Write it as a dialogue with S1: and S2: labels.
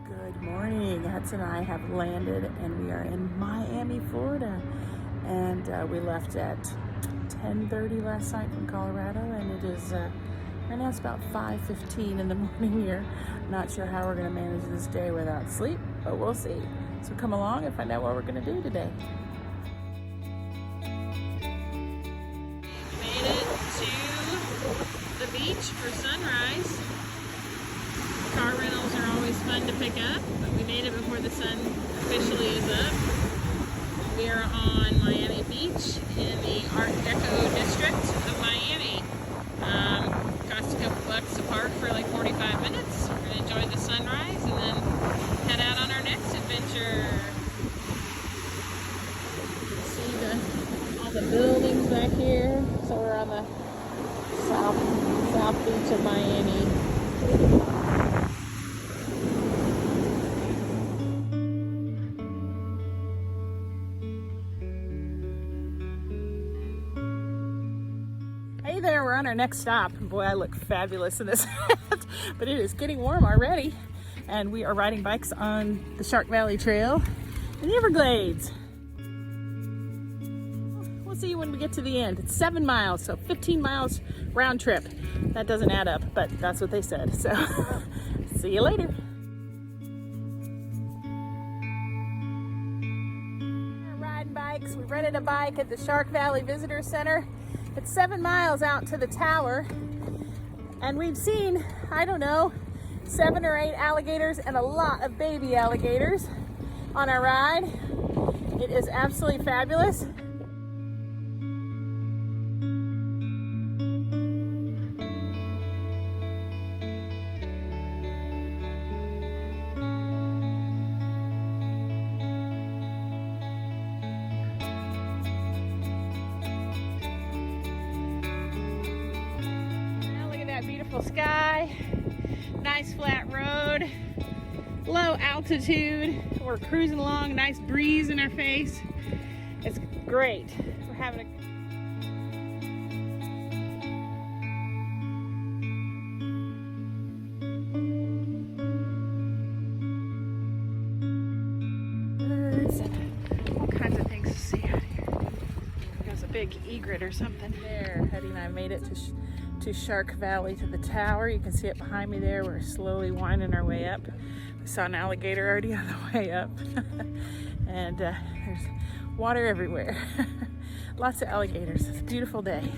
S1: Good morning. Hudson and I have landed and we are in Miami, Florida. And we left at 10:30 last night from Colorado, and it is right now it's about 5:15 in the morning here. Not sure how we're going to manage this day without sleep, but we'll see. So come along and find out what we're going to do today.
S2: Made it to the beach for sunrise. Car rentals are always fun to pick up, but we made it before the sun officially is up. We are on Miami Beach in the Art Deco district of Miami. Cost a couple bucks to park for like 45 minutes. We're going to enjoy the sunrise and then head out on our next adventure. You can see all the buildings back here. So we're on the south beach of Miami.
S1: Hey there, we're on our next stop. Boy, I look fabulous in this hat, but it is getting warm already. And we are riding bikes on the Shark Valley Trail in the Everglades. We'll see you when we get to the end. It's 7 miles, so 15 miles round trip. That doesn't add up, but that's what they said. So, see you later. We're riding bikes. We rented a bike at the Shark Valley Visitor Center. It's 7 miles out to the tower, and we've seen, I don't know, 7 or 8 alligators and a lot of baby alligators on our ride. It is absolutely fabulous. Beautiful sky, nice flat road, low altitude. We're cruising along, nice breeze in our face. It's great. We're having birds and all kinds of things to see out here. There's a big egret or something. There, Hetty and I made it to Shark Valley, to the tower. You can see it behind me there. We're slowly winding our way up. We saw an alligator already on the way up. And there's water everywhere. Lots of alligators. It's a beautiful day.